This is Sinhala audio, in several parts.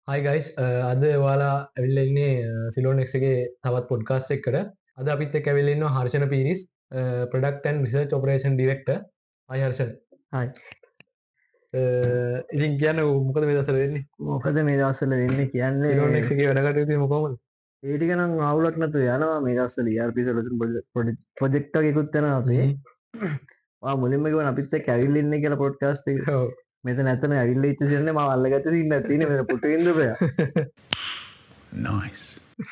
හයි ගයිස් අද වාලා ඇවිල්ලන්නේ සිලෝනෙක් එකේ තවත් පොඩ්කාස්ට් එකට අද අපිත් එක්ක ඇවිල්ලා ඉන්නවා Harshana Peiris product and research operation director. Hi Harshana. Hi. ඉතින් කියන්න මොකද මේ දවස්වල වෙන්නේ? මොකද මේ දවස්වල වෙන්නේ කියන්නේ සිලෝනෙක් එකේ වැඩ කටයුතු කොහොමද? ඒ ටික නම් අවුලක් නැතුව යනවා මේ දවස්වල ERP සොලියුෂන් ප්‍රොජෙක්ට් එකකුත් යනවා අපේ. මුලින්ම කිව්වනේ අපිත් එක්ක ඇවිල්ලා ඉන්නේ කියලා පොඩ්කාස්ට් එක. ඔව්. මෙතන ඇත්තම ඇවිල්ලා ඉච්ච සිරනේ මම අල්ලගත්ත සින්නක් තියෙන්නේ මෙතන පුටු ඉඳපෑ. නයිස්.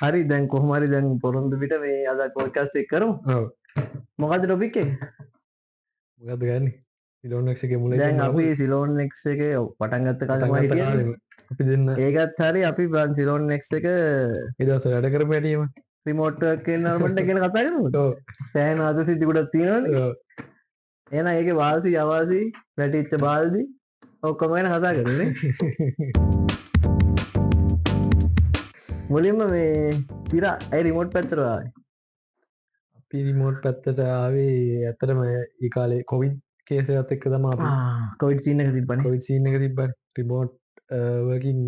හරි දැන් කොහොම හරි දැන් පොරොන්දු පිට මේ අද පොඩ්කාස්ට් එක කරමු. ඔව්. මොකද්ද ටොපික් එක? මොකද්ද ගන්නේ? සිලෝනෙක් එකේ මුලින් දැන් අපි සිලෝනෙක් එකේ පටන් ගත්ත කාලේ මම හිටියේ. අපි දෙන්න ඒකත් හරි අපි සිලෝනෙක් එක ඒ දවස්වල වැඩ කරපු හැටිම රිමෝට් වර්ක් එන්වයරන්මන්ට් එක ගැන කතා කරමුද? ඔව්. සෑහෙන අද සිද්ධි ගොඩක් තියෙනවනේ. ඔව්. එහෙනම් ඒකේ වාසි අවාසි වැටිච්ච බාල්දි ඔක්කොම ගැන කතා කරන්නේ. මුලින්ම මේ තිරා ඒ රිමෝට් පැත්තට ආවේ. අපි රිමෝට් පැත්තට ආවේ ඇත්තටම ඒ කාලේ කොවිඩ් කේස් එකත් එක්ක තමයි අපි කොවිඩ් සීන් එක තිබ්බනේ. කොවිඩ් සීන් එක තිබ්බනේ. රිමෝට් වර්කින්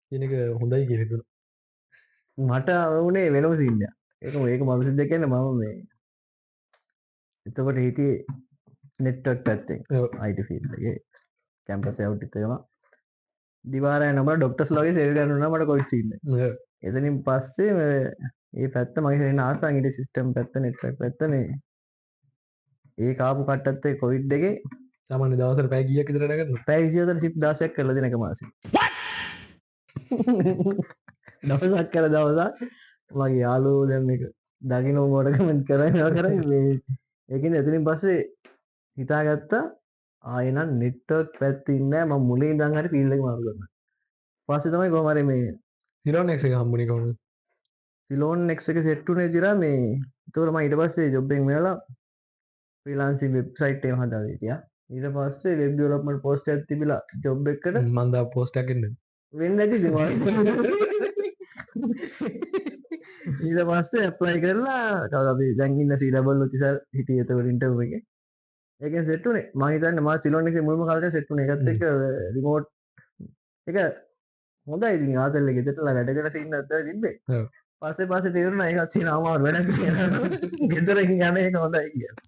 කියන එක හොඳයි කියලා හිතුණා. මට වුණේ වෙනම සීන් එකක්. ඒක මම සිද්ධ කියන්නේ මම මේ එතකොට හිටියේ නෙට්වර්ක් පැත්තෙන් ඔව්. IT ෆීල්ඩ් එකේ කැම්පස් අවුට් එකේම දිවාරය නම ඩොක්ටර්ස් ලගේ සේල් ගන්නවා මට කොවිඩ් සීන් එක. ඔව්. එතනින් පස්සේ මේ පැත්ත මගේ වෙන ආසන් ඉඩ සිස්ටම් පැත්ත නෙට්වර්ක් පැත්ත මේ ඒ කාපු කට්ටත් ඒ කොවිඩ් එකේ සාමාන්‍ය දවසට පැය කීයක් විතර වැඩ කරනවද? පැය 24 ෂිෆ්ට් 16ක් කරලා දෙන එක මාසෙ. දවසක් කර දවසක් මගේ යාළුවෝ දැන් මේක දකින්න උඹට කමෙන්ට් කරනවා කරයි මේ ඒකින් එතනින් පස්සේ හිතාගත්තා ආයෙනම් නෙට්වර්ක් පැත්තේ ඉන්නේ නැහැ මම මුලින් ඉඳන් හරි ෆීල්ඩ් එක මාරු කරනවා. පස්සේ තමයි කොහොම හරි මේ සිලෝනෙක්ස් එක හම්බුනේ කොහොමද? සිලෝන් නෙක්ස් එක සෙට් වුණේ දිරා මේ ඒතකොට මම ඊට පස්සේ ජොබ් එකෙන් මෙලා ෆ්‍රීලාන්සින් වෙබ්සයිට් එක හදාගෙන හිටියා. ඊට පස්සේ වෙබ් ඩෙවලොප්මන්ට් පෝස්ට් එකක් තිබිලා ජොබ් එකකට මම දා පෝස්ට් එකක් එන්නේ. වෙන්නේ නැති ඉතින් ඊට පස්සේ ඇප්ලයි කරලා තව අපි දැන් ඉන්න C-level ඔෆිසර් හිටියේ ඒතකොට ඉන්ටර්විව් එකේ. ඒකෙන් සෙට් වුණේ. මම හිතන්නේ මම සිලෝන් එකේ මුල්ම කාලේ සෙට් වුණේ. ඒකත් එක්ක රිමෝට් එක හොඳයි ඉතින් ආතල් එකේ ගෙදරලා වැඩ කරලා ඉන්න අතර තිබ්බේ. ඔව්. පස්සේ තේරුණා ඒකත් තියෙන අමාරු වැඩක් කියලා. ගෙදරින් යන එක හොඳයි කියලා.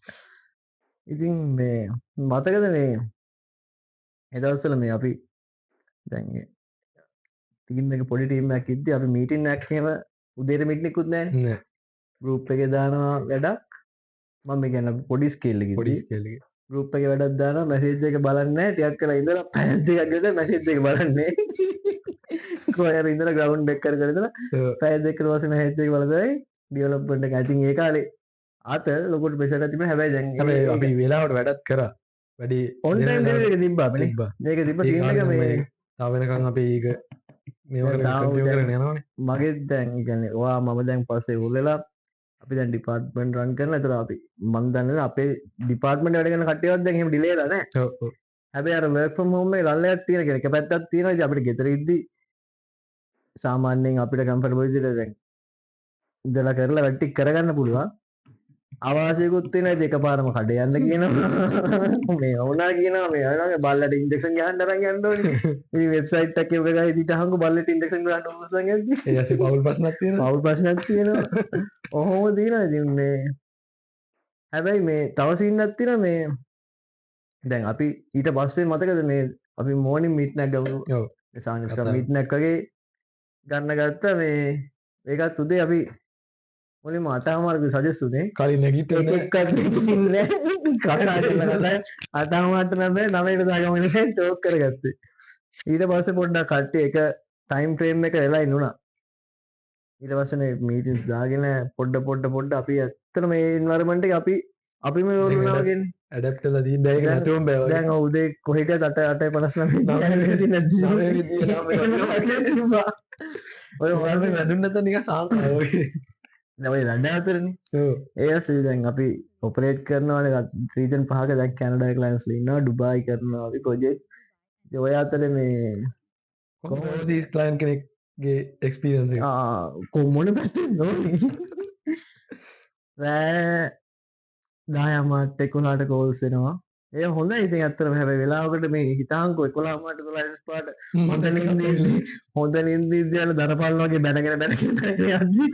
ඉතින් මේ මතකද මේ ඒ දවස්වල මේ අපි දැන් ටීම් එක පොඩි ටීම් එකක් ඉද්දි අපි මීටින් එකක් එහෙම උදේට මීටින් එකකුත් නැහැනේ. නෑ. ගෲප් එකේ දානවා වැඩක්. මම කියන්නේ පොඩි ස්කේල් එකකින් පොඩි ස්කේල් එකේ. ගෲප් එකේ වැඩක් දානවා මැසේජ් එක බලන්නේ නැහැ. ටිකක් කරලා ඉඳලා පැය දෙකක් ගිහලා මැසේජ් එක බලන්නේ. කොහේ ඉඳලා ග්‍රවුන්ඩ් එක කර කර ඉඳලා පැය දෙකකට පස්සේ මැසේජ් එක බලද්දී ඩෙවලොප්මන්ට් එක I think ඒ කාලේ ආත ලොකුට ප්‍රෙෂර් එකක් තිබුණා. හැබැයි දැන් හැබැයි අපි වෙලාවට වැඩත් කරා. වැඩි ඔන් ටයිම් ඩෙලිවරි එක තිබ්බා අපනේ. මේක තිබ්බ සීන් එක මේ තාම වෙනකන් අපි ඒක මේව කන්ටිනියු කරගෙන යනවනේ. මගේ දැන් කියන්නේ ඔයා මම දැන් පස්සේ උල්ලලා අපි දැන් ඩිපාර්ට්මන්ට් රන් කරනවා. ඒතර අපි මම දන්නේ අපේ ඩිපාර්ට්මන්ට් වැඩ කරන කට්ටියවත් දැන් එහෙම ඩිලේ වෙලා නැහැ. ඔව් ඔව්. හැබැයි අර වර්ක් ෆ්‍රොම් හෝම් එකේ ලල්ලයක් තියෙන කෙනෙක් එක පැත්තක් තියෙනවා. ඉතින් අපිට ගෙදර ඉද්දි සාමාන්‍යයෙන් අපිට කම්ෆර්ටබල් විදිහට දැන් ඉඳලා කරලා වැඩ ටික කරගන්න පුළුවන්. අවාසියකුත් තියෙනවා. ඉතින් එකපාරම කඩේ යන්න කියනවා. මේ වුණා කියනවා මේ අයගේ බල්ලට ඉන්ජෙක්ෂන් ගහන්න අරන් යන්න ඕනේ. ඉතින් වෙබ්සයිට් එකේ ඔබ ගහයි හිටහංගු බල්ලට ඉන්ජෙක්ෂන් ගහන්න උස්සන් යද්දි ඒ ඇසි පවුල් ප්‍රශ්නක් තියෙනවා. පවුල් ප්‍රශ්නයක් තියෙනවා. ඔහොම තියෙනවා. ඉතින් මේ හැබැයි මේ තව සීන්නක් තියෙනවා මේ දැන් අපි ඊට පස්සේ මතකද මේ අපි මෝර්නින් මීට් එකක් ගමු. ඔව්. ඒ සාංශික මීට් එකක් වගේ ගන්න ගත්තා මේ ඒකත් උදේ අපි මුලින්ම 8:00 සජෙස්ට් උනේ. කලින් නැගිටින්න එකක් නෑ. කතා කරලා 8:00 නම් 9ට දාගම ඉන්නේ ටෝක් කරගත්තේ. ඊට පස්සේ පොඩ්ඩක් කට්ටිය එක ටයිම් ෆ්‍රේම් එක එලයින් වුණා. ඊට පස්සේ මේ මීටින්ස් දාගෙන පොඩ්ඩ අපි ඇත්තට මේ එන්වයරන්මන්ට් එක අපිම වුණා වගේනේ. ඇඩැප්ට් වෙලා තියෙන බෑ ඒක නැතුවම බෑ වගේ. දැන් උදේ කොහෙටද 8:59 ඔය මොකක්ද වැදුන්නේ නැත්නම් නිකන් සාන්තයි වගේ. දැන් ඔය වැඩ අතරනේ. ඔව්. ඒ ඇස්සේ දැන් අපි ඔපරේට් කරනවානේ රීජන් 5ක දැන් කැනඩා ක්ලයන්ට්ස්ලා ඉන්නවා ඩුබායි කරනවා අපි ප්‍රොජෙක්ට්ස්. ඒ ඔය අතරේ මේ කොහොමද ක්ලයන්ට් කෙනෙක්ගේ එක්ස්පීරියන්ස් එක? කොම්මොන පැත්තෙන් නෝනේ. රෑ 10 මාත් 11ට කෝල්ස් එනවා. ඒ හොඳ ඉතින් ඇත්තටම හැබැයි වෙලාවකට මේ හිතාංකෝ 11 12 පාට හොඳ නින්දේ හොඳ නින්දේ ඉඳලා දරපල් වගේ බැනගෙන යද්දි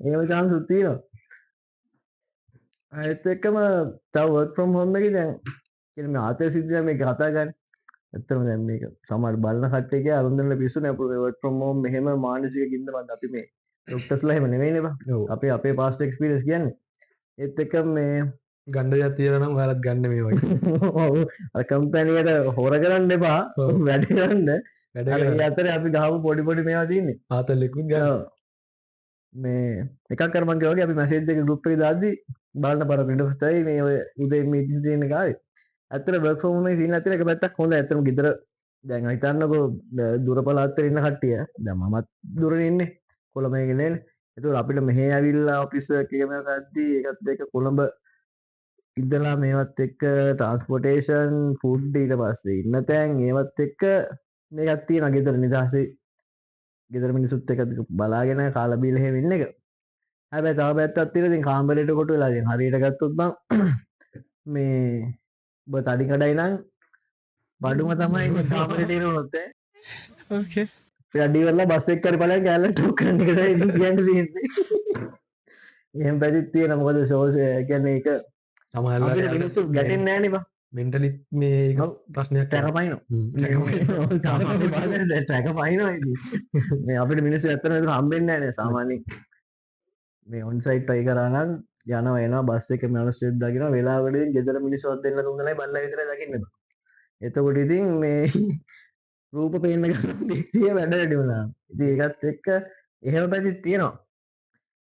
ඒව chance උත් තියෙනවා ඒත් එක්කම තව work from home එකේ දැන් කියන්නේ මේ ආතල් සිද්ධිය මේක කතා ගන්න ඇත්තටම දැන් මේක සමහර බලන කට්ටිය කිය අරුන්දල පිස්සු නේ අපේ work from home මෙහෙම මානසික කින්ද මන්ද අපි මේ ડોක්ටර්ස්ලා එහෙම නෙවෙයිනේ බා අපේ අපේ past experience කියන්නේ ඒත් එක්කම මේ ගණ්ඩ ජාතියර නම් ඔයාලත් ගන්න මේ වගේ අර කම්පැනියට හොර කරන්න එපා වැඩ කරන්න වැඩ අතර අපි ගහපු පොඩි පොඩි මේවා තියන්නේ ආතල්ලෙකුත් ගන්න මේ එකක් කරමන් වගේ අපි මැසේජ් එක ගෲප් එකේ දාද්දි බලන්න බර පිටපතයි මේ ඔය උදේ මීටින් තියෙන කාලේ අතර work from home එකේ සීන් අතර එක පැත්තක් හොඳයි අතරම ගෙදර දැන් හිතන්නකෝ දුර පළාත් වල ඉන්න කට්ටිය දැන් මමත් දුරනේ ඉන්නේ කොළඹ ඉන්නේ ඒතකොට අපිට මෙහෙ ඇවිල්ලා ඔෆිස් එකක කරද්දි ඒකත් එක්ක කොළඹ ඉඳලා මේවත් එක්ක ට්‍රාන්ස්පෝර්ටේෂන් ෆුඩ් ඊට පස්සේ ඉන්න තැන් ඒවත් එක්ක මේකක් තියෙනවා ගෙදර නිදහසේ ගෙදර මිනිස්සුත් එක්ක බලාගෙන කාලා බීලා එහෙම ඉන්න එක හැබැයි තව පැත්තක් තියෙනවා ඉතින් කාමරේට කොට වෙලා ඉතින් හරියට ගත්තොත් මම මේ ඔබ තඩි කඩයි නම් බඩුම තමයි මේ කාමරේට එනොත් Okay. වැඩි වෙලා බස් එක කරි බලන් ගෑල්ල ටොක් කරන්න එකයි ඉතින් කියන්න තියෙන්නේ එහෙම පැතිත් තියෙනවා මොකද ෂෝස් කියන්නේ ඒක සමහරවල් අපිට මිනිස්සු ගැටෙන්නේ නැහැ නේ බා මෙන්ටලි මේ ප්‍රශ්නයක් ටැක පයිනවා මේ අපිට මිනිස්සු ඇත්තටම ඒක හම්බෙන්නේ නැහැ නේ සාමාන්‍යයෙන් මේ ඔන් සයිට් try කරා නම් යනවා එනවා බස් එකේ මිනිස්සුත් දකින්න වෙලාවකට ඉතින් ගෙදර මිනිස්සුත් දෙන්න තුන් දෙනයි බල්ලා විතරයි දකින්න බා එතකොට ඉතින් මේ රූප පේන්න ගන්න දෙක්සිය වැඩ වැඩි වුණා ඉතින් ඒකත් එක්ක එහෙම පැතිත් තියෙනවා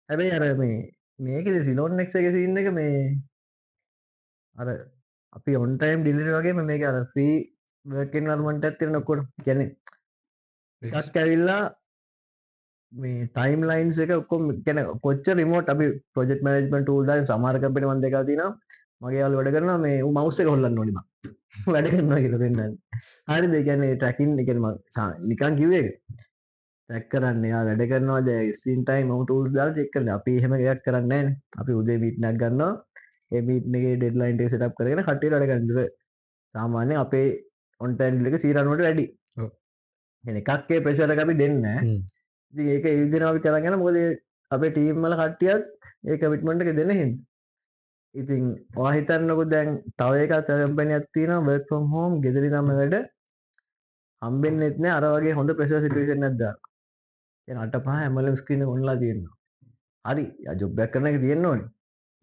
හැබැයි අර මේකේ සිලෝන් නෙක්ස් එකේ සීන් එක මේ අර අපි on time delivery වගේම මේක අර free work environment එකක් තියෙන ඔක්කොට කියන්නේ එකක් ඇවිල්ලා මේ timelines එක ඔක්කොම කියන්නේ කොච්චර remote අපි project management tool දාන සමහර කම්පැනි මම දැකලා තියෙනවා මගේ යාළුවා වැඩ කරනවා මේ ඌ mouse එක හොල්ලන්න ඕනි මම වැඩ කරනවා කියලා පෙන්නන්නේ හරිද ඒ කියන්නේ tracking ඒ කියන්නේ මම නිකන් කිව්වේ ඒක track කරන්න යා වැඩ කරනවා දැන් screen time ඔහු tools දාලා check කරනවා අපි එහෙම එකක් කරන්නේ නැහැ නේ අපි උදේ meeting එකක් ගන්නවා ඒ මීටින් එකේ ඩෙඩ්ලයින් එක සෙටප් කරගෙන කට්ටියට වැඩ කරන්න ඉතින් සාමාන්‍යයෙන් අපේ on time එක 100 වලට වැඩි. ඔව්. يعني එකක් ඒ ප්‍රෙෂර් එක අපි දෙන්නේ නැහැ. ඉතින් ඒක ඒ විදිහට අපි කරගෙන යනවා මොකද අපේ ටීම් වල කට්ටියත් ඒ කමිට්මන්ට් එක දෙන්න හින්දා. ඉතින් ඔයා හිතන්නකෝ දැන් තව එකක් කම්පැනියක් තියෙනවා work from home ගෙදර ඉඳන්ම වැඩ හම්බෙන්නෙත් නෑ අර වගේ හොඳ ප්‍රෙෂර් සිටුේෂන් එකක් දාලා. يعني 8-5 හැමලෙම ස්ක්‍රීන් එක ඔන්ලා තියෙනවා. හරි. යා ජොබ් එකක් කරන එක තියෙන්න ඕනේ.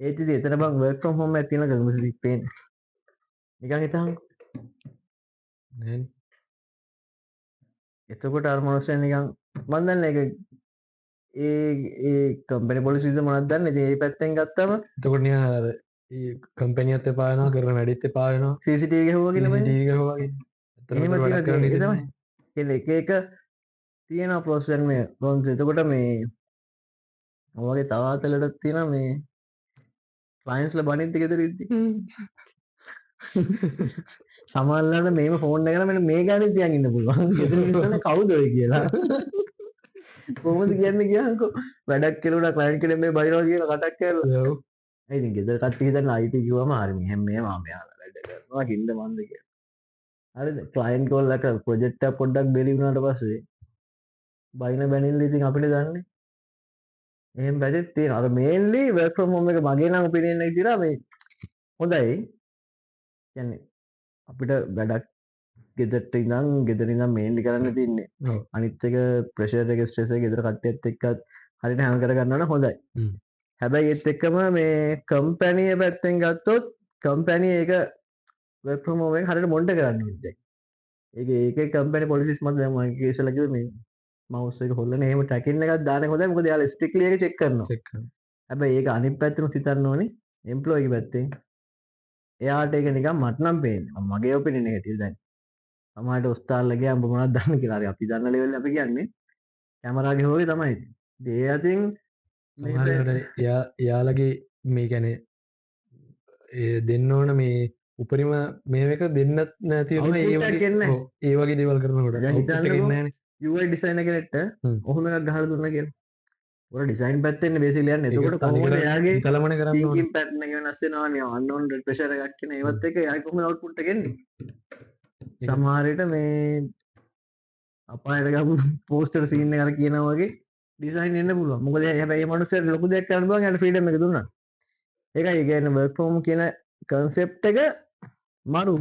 ඒත් ඉතින් එතන බං work from home එකක් තියෙනවා කියලා මොකද පේන්නේ. නිකන් හිතහන්. නේද එතකොට අර මනුස්සයා නිකන් මන් දන්නේ ඒක ඒ කම්පැනි පොලිසිස් මොනවද දන්නේ ඉතින් ඒ පැත්තෙන් ගත්තම එතකොට නිකන් අර ඒ කම්පැනිත් එපා වෙනවා කරන වැඩිත් එපා වෙනවා CCTV ගහුවා කියලා මම CCTV ගහුවා වගේ එහෙම තියෙන දේ ඒක තමයි කියන්නේ එක එක තියෙන ප්‍රොසෙස් මේ රොන්ස් එතකොට මේ ඔයගේ තව අතලටත් තියෙනවා මේ ක්ලයන්ට්ස්ලා බනිද්දි ගෙදර ඉද්දි සමහරවල්ලාට මේම ෆෝන් එකකට මෙන්න මේ ගානේ තියන් ඉන්න පුළුවන් ගෙදර ඉන්නනේ කවුද ඔය කියලා කොහොමද කියන්නේ කියහන්කෝ වැඩක් කෙරුණා ක්ලයන්ට් කෙනෙක් මේ බයිනවා කියලා කටක් කරලා ඔව් ඒ ඉතින් ගෙදර කට්ටිය හිතන්නේ IT කිව්වම හරි මෙහෙම මෙයාලා වැඩ කරනවා කින්ද මන්ද කියලා හරිද ක්ලයන්ට් කෝල් එක ප්‍රොජෙක්ට් එක පොඩ්ඩක් බෙරි වුණාට පස්සේ බයින බැනිල්ල ඉතින් අපිට දන්නේ එහෙම වැඩක් තියෙනවා අර මේන්ලි work from home එක මගේ නම් ඔපිනියන් එක විදිහට මේ හොඳයි කියන්නේ අපිට වැඩක් ගෙදර ඉඳන් මේන්ලි කරන්න තියන්නේ ඔව් අනිත් එක ප්‍රෙෂර් එක ස්ට්‍රෙස් එක ගෙදර කට්ටියත් එක්කත් හරියට හැම කර ගන්නවා නම් හොඳයි හ්ම්. හැබැයි ඒත් එක්කම මේ කම්පැනි පැත්තෙන් ගත්තොත් කම්පැනි එක work from home එක හරියට මොනිටර් කරන්න ඕනේ ඒක කම්පැනි පොලිසිස් මත දැන් මම ඉස්සෙල්ලා කිව්වේ මේ මවුස් එක හොල්ලන එහෙම ට්‍රැකින් එකක් දාන එක හොඳයි මොකද යාලා ස්ට්‍රික්ට්ලි ඒක චෙක් කරනවා චෙක් කරනවා හැබැයි ඒක අනිත් පැත්තෙන් හිතන්න ඕනේ එම්ප්ලොයිගේ පැත්තෙන් එයාට ඒක නිකන් මට නම් පේන්නේ මගේ ඔපිනියන් එක තියෙන දැන් සමහරට උස්තාද්ලා ගියා උඹ මොනවද දන්නේ කියලා හරි අපි දන්න ලෙවල් අපි කියන්නේ කැමරාගේ හොගේ තමයි ඉතින් ඒ අතින් සමහරවිට එයාලගේ මේ කියන්නේ ඒ දෙන්න ඕන මේ උපරිම මේක දෙන්නත් නැති වෙන ඒ Output එකක් වගේ එන්නේ ඔව්, ඒ වගේ දේවල් කරනකොට දැන් output එක හිතන්නකෝ එන්නේ නැහනේ. UI ඩිසයිනර් කෙනෙක්ට හ්ම්. ඔහොම එකක් ගහලා දුන්නා කියලා ඔය ඩිසයින් පැත්තෙන් බේසිකලි යන්නේ. එතකොට කොහොමද එයාගේ කලමන කරන්න ඕනේ. thinking pattern එක වෙනස් වෙනවානේ. unknown blood pressure එකක් කියන ඒවත් එක එයාගේ කොහොමද output එක එන්නේ? සමහර විට මේ අපායට ගමු පෝස්ටර් සීන් එකකට කියනවා වගේ ඩිසයින් එන්න පුළුවන්. මොකද හැබැයි මේ මනුස්සයාට ලොකු දෙයක් කරන්න බෑ. යාට ෆ්‍රීඩම් එක දුන්නා. ඒකයි කියන්නේ work from home කියන concept එක මරු.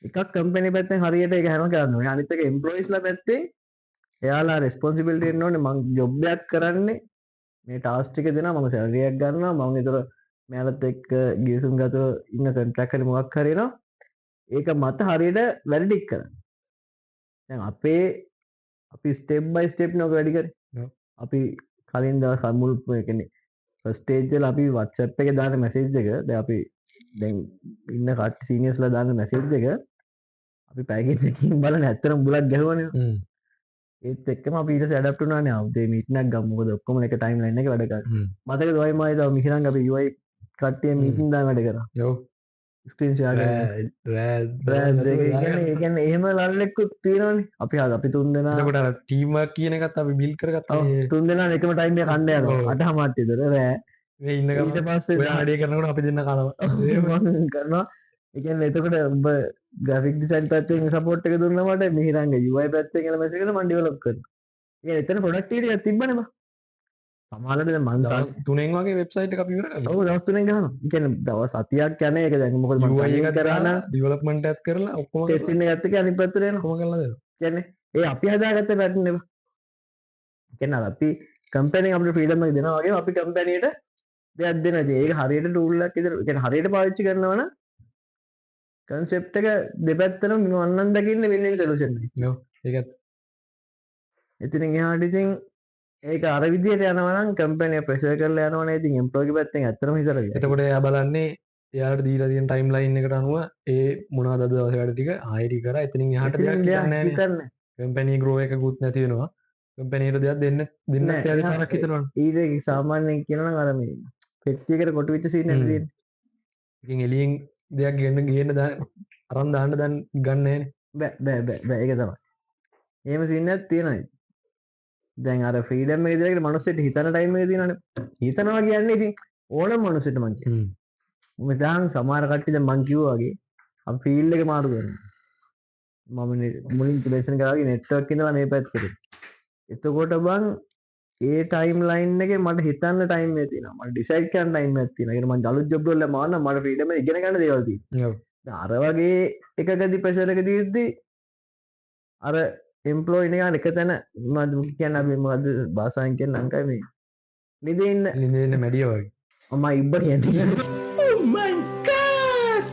එකක් කම්පැනි පැත්තෙන් හරියට ඒක හැම කරන්න ඕනේ. අනිත් එක එම්ප්ලොයිස්ලා පැත්තේ එයාලා රෙස්පොන්සිබිලිටි එන්න ඕනේ. මං ජොබ් එකක් කරන්නේ මේ ටාස්ක් ටික දෙනවා මම සැලරි එකක් ගන්නවා මම ඒතර මෙයාලත් එක්ක ගිවිසුම් ගතව ඉන්න කොන්ට්‍රැක්ට් හරි මොකක් හරි එනවා. ඒක මත හරියට වැඩ ටික කරන්න. දැන් අපි ස්ටෙප් බයි ස්ටෙප් නෝක වැඩි කරේ. අපි කලින් දවස් මුල් ඒ කියන්නේ ෆස්ට් ස්ටේජ් වල අපි WhatsApp එකේ දාන මැසේජ් එක දැන් අපි දැන් ඉන්න කට්ටිය සීනියර්ස්ලා දාන මැසේජ් එක අපි පැකේජ් එකකින් බලන ඇත්තටම බුලක් ගැහුවනේ. ඒත් එක්කම අපි ඊට පස්සේ ඇඩැප්ට් වුණානේ. ආවුදේ මීටින් එකක් ගමු. මොකද ඔක්කොම එක ටයිම් ලයින් එකේ වැඩ කරා. මතකද ඔය මම ඒදා මිහිරංග අපි UI කට්ටිය මීටින් දාන වැඩ කරා. ඔව්. ස්ක්‍රීන් ෂොට් ඒ කියන්නේ එහෙම ලල්ලෙක්කුත් තියෙනවනේ. අපි තුන් දෙනා එතකොට අර ටීම් වර්ක් කියන එකත් අපි බිල්ඩ් කරගත්තා. තුන් දෙනා එකම ටයිම් එක කන්න යනවා. 8:00 විතර රෑ. මේ ඉන්න ගමන් ඊට පස්සේ ඔයා වැඩේ කරනකොට අපි දෙන්න කනවා. මම කරනවා. ඒ කියන්නේ එතකොට ඔබ ග්‍රැෆික් ඩිසයින් පැත්තෙන් සපෝට් එක දුන්නා මට මිහිරංග UI පැත්තෙන් එන මැසේජ් එක මම ඩෙවලොප් කරනවා. ඒ කියන්නේ එතන ප්‍රොඩක්ටිවිටි එකක් තිබ්බනේ බා. සමහරවිට දැන් මම දවස් 3න් වගේ වෙබ්සයිට් එක අපි ඉවර කරනවා. ඔව් දවස් 3න් ගහනවා. ඒ කියන්නේ දවස් 7ක් යන එක දැන් මොකද මම UI එකක් කරා නම් ඩෙවලොප්මන්ට් එකක් කරලා ඔක්කොම ටෙස්ටින් එකත් එක්ක අනිත් පැත්තට එනවා. කොහොම කරලා දෙනවා. කියන්නේ ඒ අපි හදාගත්ත පැටර්න් එක. කියන්නේ අපි කම්පැනි අපිට ෆ්‍රීඩම් එක දෙනවා වගේම අපි කම්පැනියට දෙයක් දෙනවා. ඒක හරියට ටූල් එකක් විතර කියන්නේ හරියට පාවිච්චි කරනවා නම් කන්සෙප්ට් එක දෙපැත්තටම මන්නන් දකින්න වින්-වින් සොලියුෂන් එකක්. ඔව් ඒකත්. ඉතින් එහාට ඉතින් ඒක අර විදියට යනවා නම් කම්පැනි ප්‍රෙෂර් කරලා යනවනේ. ඉතින් එම්ප්ලොයිගේ පැත්තෙන් ඇත්තටම හිතලා ගියා. එතකොට එයා බලන්නේ එයාට දීලා තියෙන ටයිම් ලයින් එකට අනුව ඒ මොනවද අද දවසේ වැඩ ටික ආයෙත් කරා. එතනින් එහාට දෙයක් හිතන්නේ නැහැ. කම්පැනි ග්‍රෝ එකකුත් නැති වෙනවා. කම්පැනියට දෙයක් දෙන්නත් එයාගේ තරක් හිතනවනේ. ඊට සාමාන්‍යයෙන් කියනවා නම් අර මේ පෙට්ටියකට කොටු වෙච්ච සීන් එකක් තියෙන්නේ. ඉතින් එළියෙන් දෙයක් ගේන්න අරන් දාන්න දැන් ගන්න නැහැ. බෑ ඒක තමයි. එහෙම සීන් එකක් තියෙනවා. දැන් අර ෆ්‍රීඩම් එක දෙයකට මනුස්සයෙක් හිතන ටයිම් එක තියෙනවානේ. හිතනවා කියන්නේ ඉතින් ඕනම මනුස්සයෙක් මං කියන්නේ. මචං සමහර කට්ටිය දැන් මං කිව්වා වගේ අපි ෆීල්ඩ් එක මාරු කරනවා. මම මුලින් ඉන්ටිග්‍රේෂන් කරාගේ නෙට්වර්ක් ඉඳලා මේ පැත්තට. එතකොට බං ඒ ටයිම් ලයින් එකේ මට හිතන්න ටයිම් එක තියෙනවා. මට ඩිසයිඩ් කරන්න ටයිම් එකක් තියෙනවා. ඒකට මං අලුත් ජොබ් වල මාන්න මට ෆ්‍රීඩම් එක ඉගෙන ගන්න දේවල් තියෙනවා. ඔව්. අර වගේ එකකදී ප්‍රෙෂර් එක දීද්දි අර එම්ප්ලොයි නිකන් එක තැන මම කියන්නේ අපි මොකද්ද භාෂාවෙන් කියන ලංකාවේ මේ නිදෙන්න මැඩිය වගේ. මම ඉබ්බ කියන්නේ. Oh my god!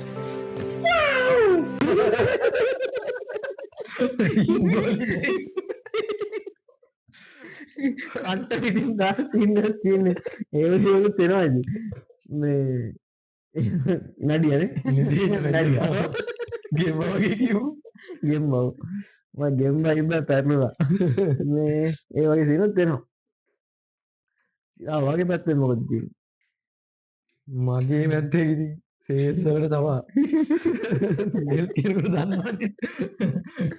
අන්ට පිටින් දාන සීන් එකක් තියෙන්නේ. ඒ වගේ තේනවා ඉතින්. මේ නඩියනේ. නඩිය. ගේම් වගේ කිව්ව. ගේම් බව. මම ගේම් වයිබ් පැරළුවා. මේ ඒ වගේ සීනුත් එනවා. ආ වගේ පැත්තෙන් මොකද තියෙන්නේ? මගේ පැත්තේ ඉතින් සේල්ස් වලට තමයි. සේල්ස් කියනකොට දන්නවනේ.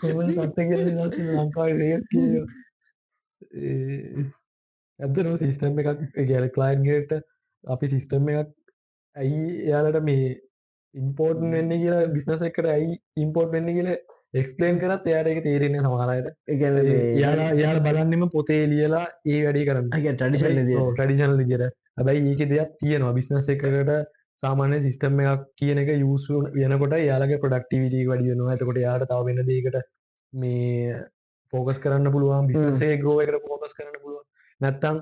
කොහොමද සත්‍ය කියලා ඉතින් ලංකාවේ සේල්ස් කියනවා. ඇත්තටම සිස්ටම් එකක් ඒ කියන්නේ ක්ලයන්ට් ගෙට අපි සිස්ටම් එකක් ඇයි එයාලට මේ ඉම්පෝර්ට් වෙන්නේ කියලා බිස්නස් එකට ඇයි ඉම්පෝර්ට් වෙන්නේ කියලා එක්ස්ප්ලেইন කරත් එයාට ඒක තේරෙන්නේ නැහැ සමහර අයට. ඒ කියන්නේ එයාලා බලන්නෙම පොතේ ලියලා ඒ වැඩේ කරන්න. ඒ කියන්නේ ට්‍රැඩිෂනල් විදියට. ඔව් ට්‍රැඩිෂනල් විදියට. හැබැයි ඒකේ දෙයක් තියෙනවා බිස්නස් එකකට සාමාන්‍ය සිස්ටම් එකක් කියන එක යූස් වෙනකොට එයාලගේ ප්‍රොඩක්ටිවිටි එක වැඩි වෙනවා. එතකොට එයාට තව වෙන දෙයකට මේ ෆෝකස් කරන්න පුළුවන් බිස්නස් එකේ ග්‍රෝ එකට ෆෝකස් කරන්න පුළුවන්. නැත්තම්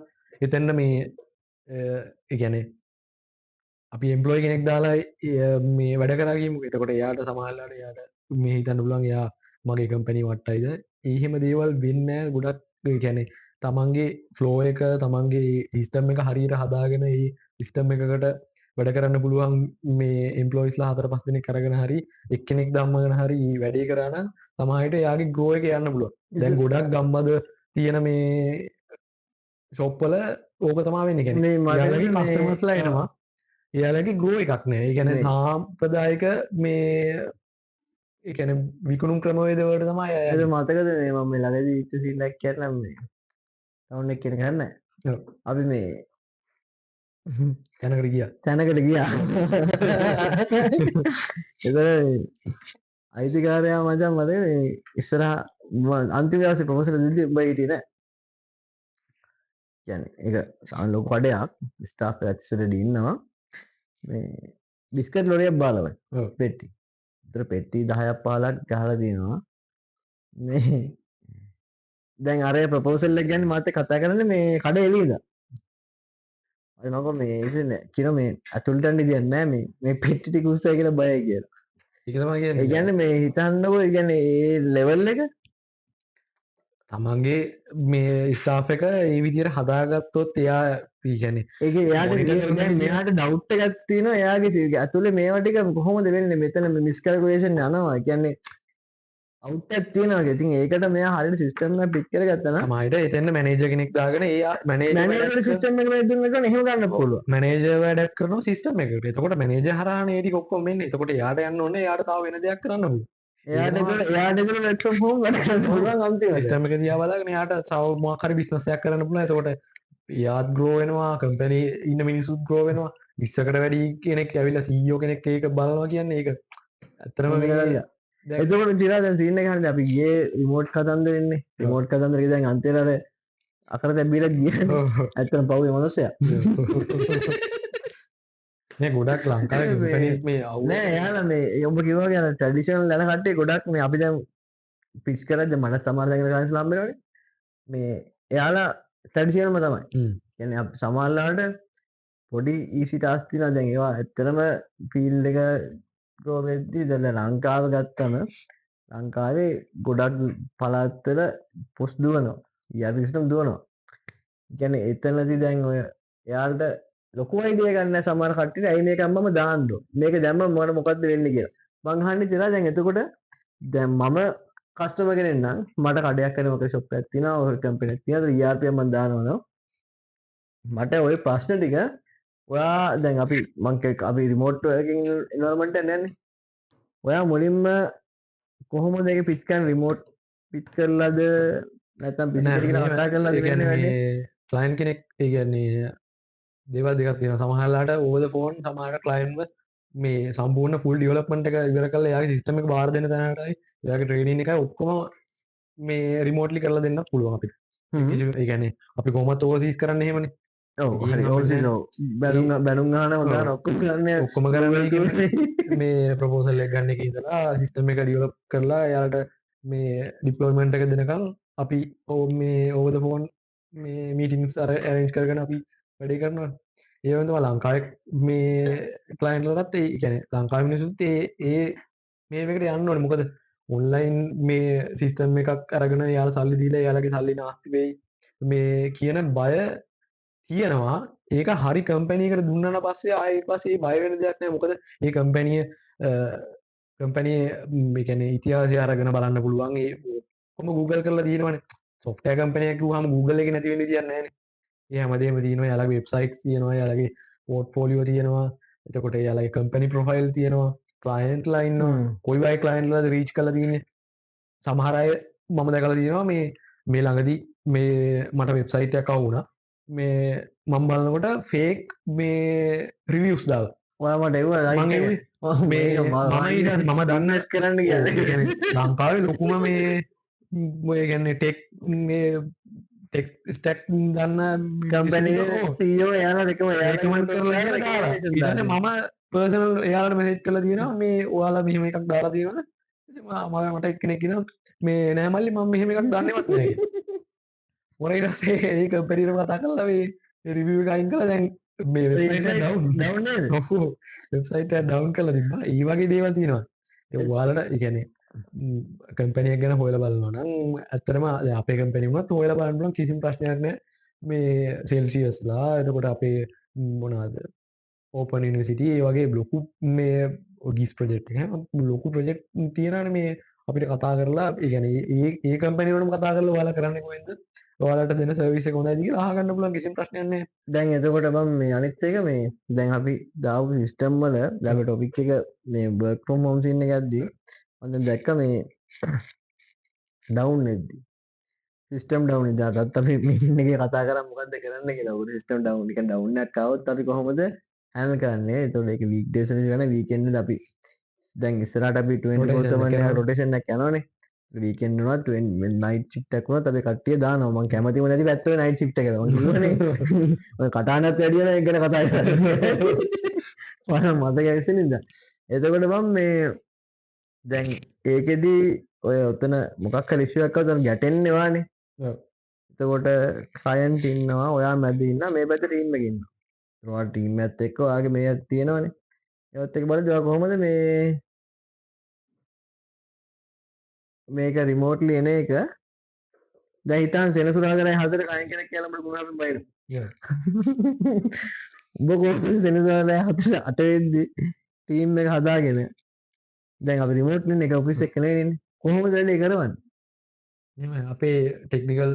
එතෙන්ද මේ ඒ කියන්නේ අපි එම්ප්ලොයි කෙනෙක් දාලා මේ වැඩ කරා කියමුකෝ. එතකොට එයාට සමහරවිට එයාට මේ හිතන්න පුළුවන් එයා මගේ කම්පැනි වට්ටයිද. ඒ හිම දේවල් වෙන්නේ නැහැ. ගොඩක් ඒ කියන්නේ තමන්ගේ ෆ්ලෝ එක තමන්ගේ සිස්ටම් එක හරියට හදාගෙන ඒ සිස්ටම් එකකට වැඩ කරන්න පුළුවන් මේ එම්ප්ලොයිස්ලා 4-5 දෙනෙක් අරගෙන හරි එක්කෙනෙක් ධම්මගෙන හරි වැඩේ කරා නම් සමහරවිට එයාගේ ග්‍රෝ එක යන්න පුළුවන්. දැන් ගොඩක් ගම්බද තියෙන මේ ෂොප් වල ඕක තමයි වෙන්නේ. කියන්නේ එයාලගේ කස්ටමර්ස්ලා එනවා. එයාලගේ ග්‍රෝ එකක් නෑ. ඒ කියන්නේ සාම්ප්‍රදායික මේ ඒ කියන්නේ විකුණුම් ක්‍රමවේද වලට තමයි ඒක මතකද මේ මම ළඟදී ඉච්ච සීන් එකක් කියන්නම් මේ ටවුන් එක කියන ගන්න ඔව්. අපි මේ තැනකට ගියා. තැනකට ගියා. එතන අයිතිකාරයා මචං මට මේ ඉස්සරහා අන්තිම දවසේ ප්‍රොපෝසල් දෙද්දි උඹ හිටියේ නෑ. කියන්නේ ඒක ලොකු කඩයක් ස්ටාෆ් එකත් ඉස්සරහට ඉන්නවා. මේ බිස්කට් ලොරියක් බාලවයි. ඔව්. පෙට්ටි. ඒතර පෙට්ටි 10ක් 15ක් ගහලා තියෙනවා. මේ දැන් අර ප්‍රොපෝසල් එක ගැන මාත් කතා කරන්නේ මේ කඩේ එළියද. අය මම මේ ඉතින් කියන මේ අතුල්ට යන්න දෙයක් නෑ මේ පෙට්ටි ටික උස්සයි කියලා බයයි කියලා. ඒක තමයි ඒ කියන්නේ. කියන්නේ මේ හිතන්නකෝ ඒ කියන්නේ ඒ ලෙවල් එක තමන්ගේ මේ ස්ටාෆ් එක ඒ විදිහට හදාගත්තොත් එයා කියන්නේ ඒක එයාට Monitor කරන දැන් මෙයාට ඩවුට් එකක් තියෙනවා එයාගේ ඇතුලේ මේවා ටික කොහොමද වෙන්නේ මෙතන මිස් කැල්කියුලේෂන් යනවා. ඒ කියන්නේ අවුට් එකක් තියෙනවා. ඉතින් ඒකට මෙයා හරියට සිස්ටම් එක පික් කරගත්තා නම් තමයිට එතෙන්න මැනේජර් කෙනෙක් දාගෙන ඒ මැනේජර් සිස්ටම් එක මේ දුන්න ගමන් එහෙම ගන්න පුළුවන්. මැනේජර් වැඩක් කරනවා සිස්ටම් එකට. එතකොට මැනේජර් හරහානේ ඒ ටික ඔක්කොම වෙන්නේ. එතකොට එයාට යන්න ඕනේ එයාට තව වෙන දෙයක් කරන්න ඕනේ. එයාට ඒක net from home වැඩ කරන්න පුළුවන් අන්තිමට. සිස්ටම් එක දිහා බලාගෙන එයාට තව මොකක් හරි බිස්නස් එකක් කරන්න පුළුවන්. එතකොට එයාත් ග්‍රෝ වෙනවා, කම්පැනි ඉන්න මිනිස්සුත් ග්‍රෝ වෙනවා. 20කට වැඩි කෙනෙක් ඇවිල්ලා CEO කෙනෙක් ඒක බලනවා කියන්නේ ඒක ඇත්තටම මේ එතකොට ජීලා දැන් සීන් එක හරියට අපි ගියේ රිමෝට් කතන්දර ඉන්නේ. රිමෝට් කතන්දර දැන් අන්තිමට අර අකර දැබ්බිලා ගියනේ. ඇත්තටම පව්වේ මනුස්සයා. මේ ගොඩක් ලංකාවේ කම්පැනිස් මේ අවුල් නෑ එයාලා මේ ඔබ කිව්වා වගේ අර ට්‍රැඩිෂනල් යන කට්ටිය ගොඩක් මේ අපි දැන් පිච් කරද්ද මට සමහර දැන් කන්ස් ලම් වෙනවනේ. මේ එයාලා ට්‍රැඩිෂනල්ම තමයි. කියන්නේ අපි සමහරලාට පොඩි ඊසි ටාස්ක් තියෙනවා දැන් ඒවා ඇත්තටම ෆීල්ඩ් එක ග්‍රෝ වෙද්දී දැන් ලංකාව ගත්තම ලංකාවේ ගොඩක් පළාත්වල පොස් දුවනවා. ERP සිස්ටම් දුවනවා. කියන්නේ එතනදී දැන් ඔය එයාලට ලොකු අයිඩියා ගන්න සමහර කට්ටියට ඇයි මේක අම්මම දාන්න ඕන. මේක දැම්මම මට මොකද්ද වෙන්නේ කියලා. මං අහන්නේ තියලා දැන් එතකොට දැන් මම කස්ටමර් කෙනෙක් නම් මට කඩයක් කරන මොකද ෂොප් එකක් තියෙනවා ඔය කම්පැනි එකක් තියෙනවා ERP මම දානවා මට ওই ප්‍රශ්න ටික ඔයා දැන් අපි රිමෝට් වර්කින් එන්වයරන්මන්ට් එක නැන්නේ. ඔයා මුලින්ම කොහොමද ඒක පිච් කරන්නේ රිමෝට් පිච් කරලාද නැත්නම් පිච් කරගෙන කතා කරලාද වෙන්නේ? ක්ලයින්ට් කෙනෙක් ඒ කියන්නේ දේවල් දෙකක් තියෙනවා. සමහරලාට ඕවර් ද ෆෝන් සමහරට ක්ලයින්ට්ව මේ සම්පූර්ණ ෆුල් ඩෙවලොප්මන්ට් එක ඉවර කරලා එයාගේ සිස්ටම් එක බාර දෙන්න තැනටයි එයාගේ ට්‍රේනින් එකයි ඔක්කොම මේ රිමෝට්ලි කරලා දෙන්නත් පුළුවන් අපිට. ඒ කියන්නේ අපි කොහොමද ඕවර්සීස් කරන්නේ එහෙමනේ. ඔව් හරි ඕවර්සීස් බැනුම් ගන්න දාන ඔක්කොම කරන්නේ ඔක්කොම කරන්නේ මේ ප්‍රොපෝසල් එක ගන්න එකේ ඉඳලා සිස්ටම් එක ඩෙවලොප් කරලා එයාලට මේ ඩිප්ලොයිමන්ට් එක දෙනකම් අපි මේ ඕවර් ද ෆෝන් මේ මීටින්ග්ස් අරේන්ජ් කරගෙන අපි වැඩේ කරනවා. ඒ වගේම තමයි ලංකාවේ මේ ක්ලයන්ට්ලටත් ඒ කියන්නේ ලංකාවේ මිනිස්සුත් ඒ මේ එකට යන්න ඕනේ. මොකද ඔන්ලයින් මේ සිස්ටම් එකක් අරගෙන යාලා සල්ලි දීලා යාලගේ සල්ලි නාස්ති වෙයි මේ කියන බය තියෙනවා. ඒක හරි කම්පැනියකට දුන්නාට පස්සේ ආයෙ පස්සේ බය වෙන දෙයක් නෑ. මොකද මේ කම්පැනියේ මේ කියන්නේ ඉතිහාසය අරගෙන බලන්න පුළුවන්. ඒ ඔක්කොම Google කරලා තියෙනවනේ. software කම්පැනියක් කිව්වහම Google එකේ නැති වෙන්න විදියක් නෑනේ. ඒ හැමදේම තියෙනවා. යාලගේ වෙබ්සයිට්ස් තියෙනවා, යාලගේ පෝර්ට්ෆෝලියෝ තියෙනවා. එතකොට යාලගේ කම්පැනි ප්‍රොෆයිල් තියෙනවා. ක්ලයන්ට්ලා ඉන්නවා. කොයි වගේ ක්ලයන්ට්ලාද රීච් කරලා තියෙන්නේ. සමහර අය මම දැකලා තියෙනවා මේ ළඟදී මේ මට වෙබ්සයිට් එකක් ආවුණා. මේ මම බලනකොට ෆේක් මේ රිවිව්ස් දාලා. ඔයා මට එව්වා මම දන්න කරන්න කියන්නේ ලංකාවේ ලොකුම මේ ඔය කියන්නේ ටෙක් මේ ටෙක් ස්ටැක් දන්න කම්පැනි CEO එයාලා දෙකම රෙකමන්ඩ් කරලා එහෙම දාලා. ඊට පස්සේ මම පර්සනල් එයාලට මෙසේජ් කරලා තියෙනවා මේ ඔයාලා මෙහෙම එකක් දාලා තියෙනවා. ඉතින් මට එක්කෙනෙක් කියනවා මේ නෑ මල්ලි මම මෙහෙම එකක් දන්නේවත් නෑ කියලා. මොන ඊට පස්සේ ඒ කම්පැනි එකට කතා කරලා මේ රිවිව් එක අයින් කරලා දැන් මේ වෙබ්සයිට් එක ඩවුන් නේද? ඔව් වෙබ්සයිට් එක ඩවුන් කරලා තිබ්බා. ඒ වගේ දේවල් තියෙනවා. ඒ ඔයාලට ඒ කියන්නේ කම්පැනි එක ගැන හොයලා බලනවා නම් ඇත්තටම දැන් අපේ කම්පැනි වුණත් හොයලා බලන්න පුළුවන් කිසිම ප්‍රශ්නයක් නෑ. මේ සෙල්සියස්ලා එතකොට අපේ මොනවාද ඕපන් යුනිවර්සිටි ඒ වගේ ලොකු මේ ගිස් ප්‍රොජෙක්ට් එක ලොකු ප්‍රොජෙක්ට් තියෙනවානේ මේ අපිට කතා කරලා ඒ කියන්නේ ඒ කම්පැනි වලම කතා කරලා ඔයාලා කරන්නේ කොහෙන්ද? ඔයාලට දෙන සර්විස් එක හොඳයිද කියලා අහගන්න පුළුවන් කිසිම ප්‍රශ්නයක් නැහැ. දැන් එතකොට මම මේ අනිත් එක මේ දැන් අපි දාපු සිස්ටම් වල දැන් ටොපික් එක මේ work from home scene එකක්දී මම දැන් දැක්ක මේ ඩවුන් වෙද්දී සිස්ටම් ඩවුන් ඉදාටත් අපි මීටින් එකේ කතා කරා මොකද්ද කරන්න කියලා. උඩ සිස්ටම් ඩවුන් නිකන් ඩවුන් එකක් ආවොත් අපි කොහොමද හැන්ඩල් කරන්නේ? ඒතකොට ඒක වීක් ඩේස් වල කරන වීකෙන්ඩ් වල අපි දැන් ඉස්සරහට අපි 24/7 රොටේෂන් එකක් යනවනේ. වීකෙන්ඩ් වුණත් නයිට් ෂිෆ්ට් එකක් වුණත් අපි කට්ටිය දානවා. මම කැමතිම නැති පැත්ත ඔය නයිට් ෂිෆ්ට් එකද. මම කිව්වනේ. ඔය කටහඬත් වැඩි වෙන එක ගැන කතා කරන්නේ. මම මතක ඇවිස්සෙනින්ද. එතකොට මම මේ දැන් ඒකෙදි ඔය ඔතන මොකක් හරි ඉෂුවක් ආවම ගැටෙන්නේ වානේ. ඔව්. එතකොට ක්ලයන්ට් ඉන්නවා, ඔයා මැද ඉන්නවා, මේ පැත්තේ ටීම් එකේ ඉන්නවා. ඔයාලා ටීම් එකත් එක්ක ඔයාගේ මේක තියෙනවනේ. ඒවත් එක්ක බලද්දි ඔයා කොහොමද මේක රිමෝට්ලි එන එක දැන් හිතන් සෙනසුරාදායි 4 කයින් කෙනෙක් කියලා අපිට ගුණාවෙන් බයින. උඹ කොහොමද සෙනසුරාදායි 4 8 වෙද්දි ටීම් එක හදාගෙන දැන් අපි රිමෝට් නේ එක ඔෆිස් එක නෙවෙයිනේ. කොහොමද වැඩේ කරවන්නේ? එහෙමයි. අපේ ටෙක්නිකල්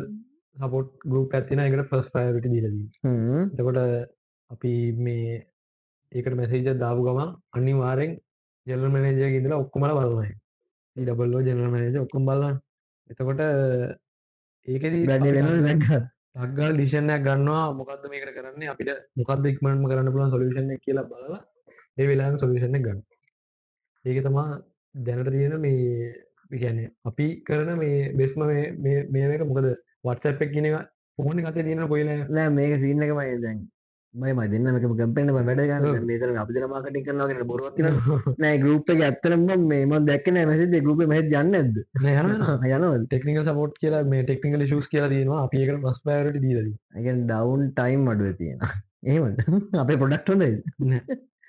සපෝට් ගෲප් එකක් තියෙනවා. ඒකට ෆස්ට් ප්‍රයොරිටි දීලා තියෙනවා. එතකොට අපි මේ ඒකට මැසේජ් එකක් දාපු ගමන් අනිවාර්යෙන් ජනරල් මැනේජර්ගෙන් ඉඳලා ඔක්කොමලා බලනවා. ඊ.ඩබල්.ඕ ජනරල් මැනේජර් ඔක්කොම බලනවා. එතකොට ඒකෙදි වැඩේ වෙනවද නැද්ද? ටක් ගාලා ඩිසිෂන් එකක් ගන්නවා මොකද්ද මේකට කරන්නේ අපිට මොකද්ද ඉක්මනටම කරන්න පුළුවන් සොලියුෂන් එක කියලා බලලා ඒ වෙලාවෙම සොලියුෂන් එක ගන්න. ඒක තමයි දැනට තියෙන මේ කියන්නේ අපි කරන මේ බෙස්ම මේක මොකද WhatsApp එක කියන එක ෆෝන් එක අතේ තියෙන කොයිලා නෑ මේක සීන් එකමයි දැන්. මම දෙන්න මේක කැම්පේන් එක වැඩ ගන්න. දැන් මේතර අපි දෙන මාකටිං කරනවා කියන බොරුවක් කියනවා. නෑ ගෲප් එකේ ඇත්තටම මම දැක්කේ නෑ මැසේජ් එක ගෲප් එකේ මැසේජ් යන්නේ නැද්ද? නෑ යනවා යනවද? ටෙක්නිකල් සපෝට් කියලා මේ ටෙක්නිකල් ඉෂුස් කියලා තියෙනවා. අපි ඒකට ෆස්ට් ප්‍රයොරිටි දීලා තියෙනවා. ඒ කියන්නේ ඩවුන් ටයිම් අඩුවේ තියෙනවා. එහෙමද? අපේ ප්‍රොඩක්ට් හොඳයි. නෑ